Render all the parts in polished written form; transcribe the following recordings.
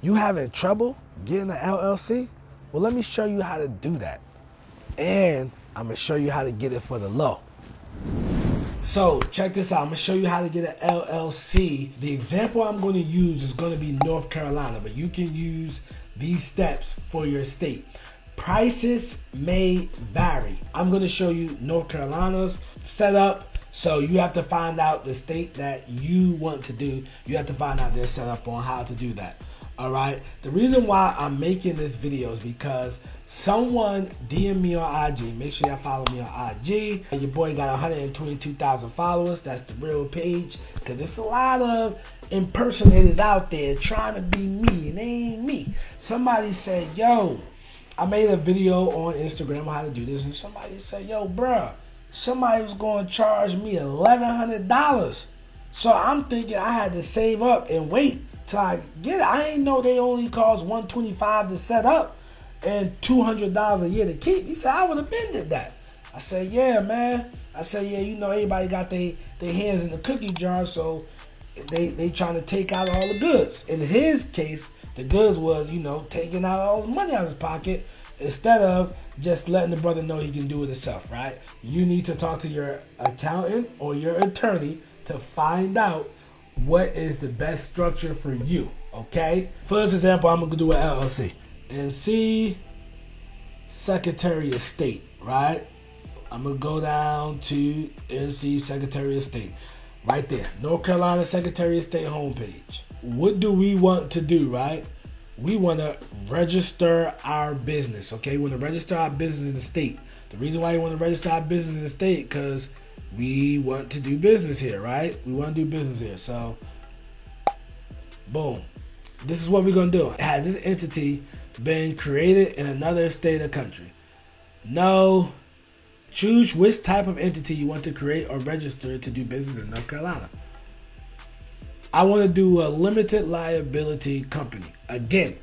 You having trouble getting an LLC? Well, let me show you how to do that. And I'm gonna show you how to get it for the low. So check this out. I'm gonna show you how to get an LLC. The example I'm gonna use is gonna be North Carolina, but you can use these steps for your state. Prices may vary. I'm gonna show you North Carolina's setup. So you have to find out the state that you want to do. You have to find out their setup on how to do that. All right. The reason why I'm making this video is because someone DM me on IG. Make sure y'all follow me on IG. Your boy got 122,000 followers. That's the real page. Because there's a lot of impersonators out there trying to be me, and they ain't me. Somebody said, yo, I made a video on Instagram on how to do this, and somebody said, yo, bruh, somebody was going to charge me $1,100. So I'm thinking I had to save up and wait till I get it. I ain't know they only cost $125 to set up and $200 a year to keep. He said, I would have been did that. I said, yeah, man. I said, yeah, you know, everybody got their hands in the cookie jar, so they trying to take out all the goods. In his case, the goods was, you know, taking out all his money out of his pocket instead of just letting the brother know he can do it himself, right? You need to talk to your accountant or your attorney to find out what is the best structure for you, okay? For this example, I'm going to do an LLC. NC Secretary of State, right? I'm going to go down to NC Secretary of State. Right there. North Carolina Secretary of State homepage. What do we want to do, right? We want to register our business, okay? We want to register our business in the state. The reason why you want to register our business in the state, because we want to do business here, right? We want to do business here. So, boom. This is what we're going to do. Has this entity been created in another state or country? No. Choose which type of entity you want to create or register to do business in North Carolina. I want to do a limited liability company. Again,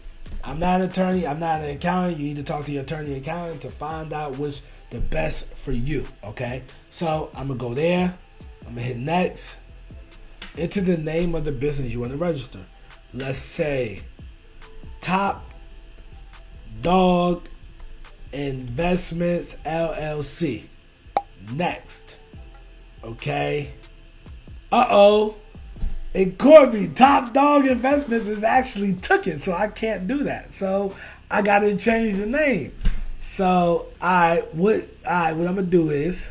I'm not an attorney. I'm not an accountant. You need to talk to your attorney and accountant to find out what's the best for you, okay? So I'm going to go there. I'm going to hit next. Enter the name of the business you want to register. Let's say Top Dog Investments LLC. Next. Okay. Uh-oh. It could be Top Dog Investments is actually took it, so I can't do that. So I got to change the name. So what I'm gonna do is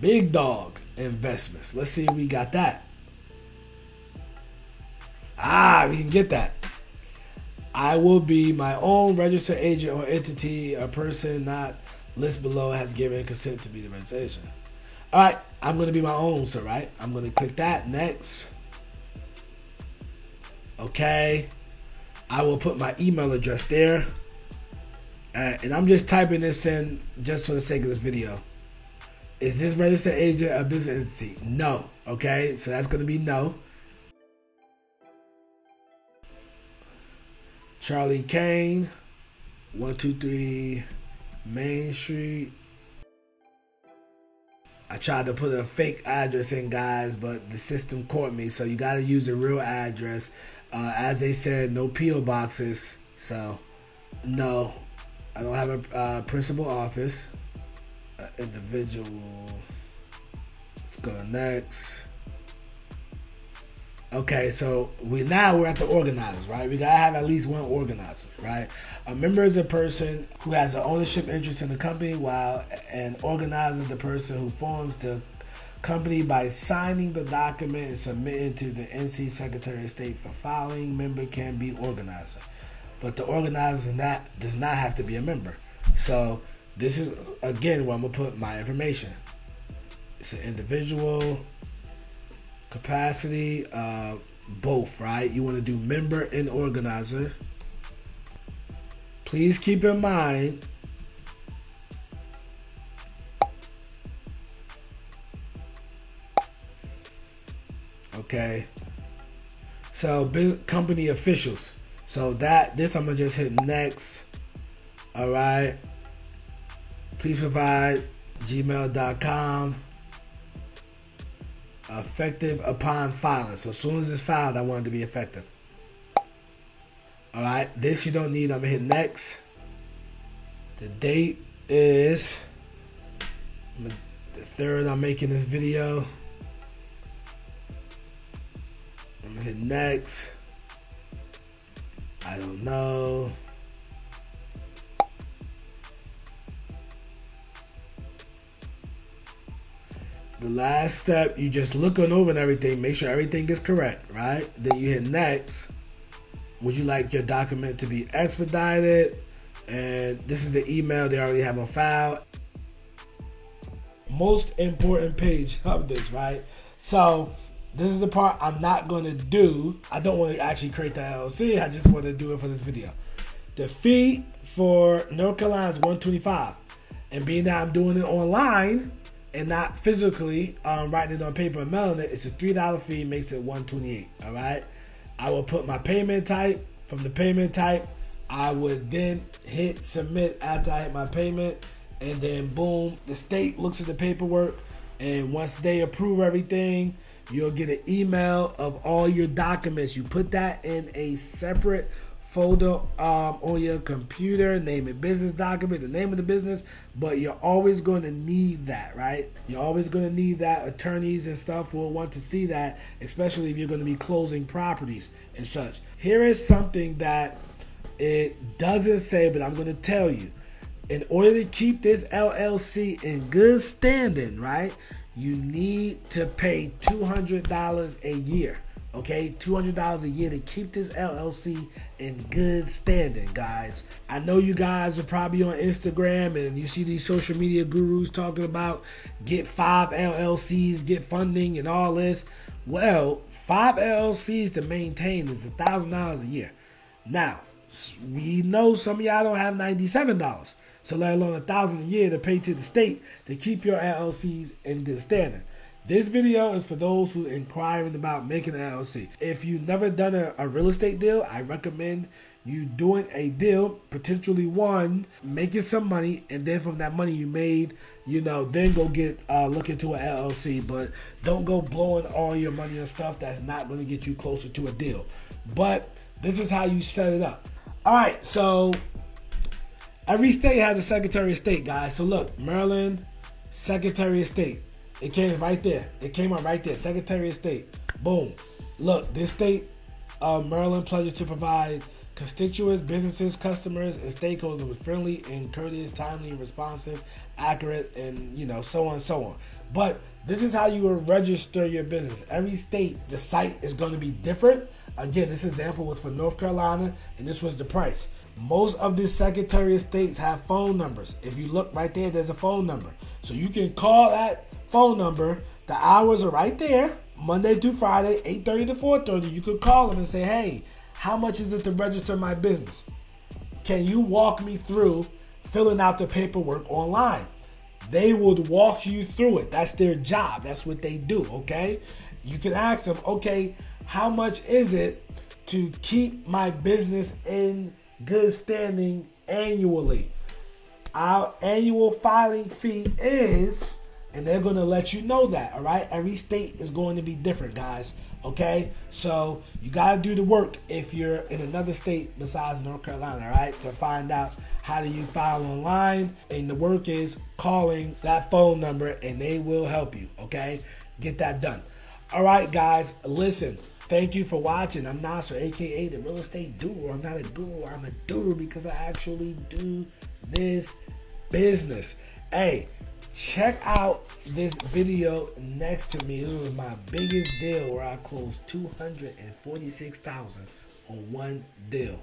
Big Dog Investments. Let's see if we got that. We can get that. I will be my own registered agent or entity. A person not listed below has given consent to be the registration. All right, I'm going to be my own, so right? I'm going to click that. Next. Okay. I will put my email address there. And I'm just typing this in just for the sake of this video. Is this registered agent a business entity? No. Okay, so that's going to be no. Charlie Kane, 123 Main Street. I tried to put a fake address in, guys, but the system caught me. So you got to use a real address. As they said, no P.O. boxes. So, no. I don't have a principal office. Individual. Let's go next. Okay, so we're at the organizers, right? We gotta have at least one organizer, right? A member is a person who has an ownership interest in the company, while an organizer is the person who forms the company by signing the document and submitting to the NC Secretary of State for filing. Member can be organizer, but the organizer does not have to be a member. So this is again where I'm gonna put my information. It's an individual. Capacity, both, right? You want to do member and organizer. Please keep in mind, okay, so company officials. So this I'm going to just hit next. All right. Please provide gmail.com. Effective upon filing. So as soon as it's filed, I want it to be effective. All right, this you don't need. I'm gonna hit next. The date is the 3rd. I'm making this video. I'm gonna hit next. I don't know. The last step, you just looking over and everything, make sure everything is correct, right? Then you hit next. Would you like your document to be expedited? And this is the email they already have on file. Most important page of this, right? So this is the part I'm not going to do. I don't want to actually create the LLC. I just want to do it for this video. The fee for North Carolina is $125. And being that I'm doing it online and not physically writing it on paper and mailing it, it's a $3 fee, makes it $128. All right. I will put my payment type. From the payment type, I would then hit submit after I hit my payment, and then boom, the state looks at the paperwork, and once they approve everything, you'll get an email of all your documents. You put that in a separate folder on your computer, name and business document, the name of the business, but you're always going to need that, right? You're always going to need that. Attorneys and stuff will want to see that, especially if you're going to be closing properties and such. Here is something that it doesn't say, but I'm going to tell you. In order to keep this LLC in good standing, right, you need to pay $200 a year. Okay, $200 a year to keep this LLC in good standing, guys. I know you guys are probably on Instagram and you see these social media gurus talking about get 5 LLCs, get funding and all this. Well, 5 LLCs to maintain is $1,000 a year. Now, we know some of y'all don't have $97, so let alone $1,000 a year to pay to the state to keep your LLCs in good standing. This video is for those who are inquiring about making an LLC. If you've never done a real estate deal, I recommend you doing a deal, potentially one, making some money, and then from that money you made, then go get look into an LLC. But don't go blowing all your money on stuff that's not going to get you closer to a deal. But this is how you set it up. All right, so every state has a Secretary of State, guys. So look, Maryland, Secretary of State. It came right there. It came up right there. Secretary of State. Boom. Look, this state of Maryland pledges to provide constituents, businesses, customers, and stakeholders with friendly and courteous, timely and responsive, accurate, and so on and so on. But this is how you will register your business. Every state, the site is going to be different. Again, this example was for North Carolina, and this was the price. Most of the Secretary of States have phone numbers. If you look right there, there's a phone number. So you can call that phone number. The hours are right there, Monday through Friday, 8:30 to 4:30. You could call them and say, hey, how much is it to register my business? Can you walk me through filling out the paperwork online? They would walk you through it. That's their job. That's what they do, okay? You can ask them, okay, how much is it to keep my business in good standing annually? Our annual filing fee is... and they're going to let you know that, all right? Every state is going to be different, guys, okay? So you got to do the work if you're in another state besides North Carolina, all right, to find out how do you file online. And the work is calling that phone number, and they will help you, okay? Get that done. All right, guys, listen. Thank you for watching. I'm Nasser, a.k.a. the Real Estate Guru. I'm not a guru. I'm a guru because I actually do this business. Hey, check out this video next to me. This was my biggest deal where I closed $246,000 on one deal.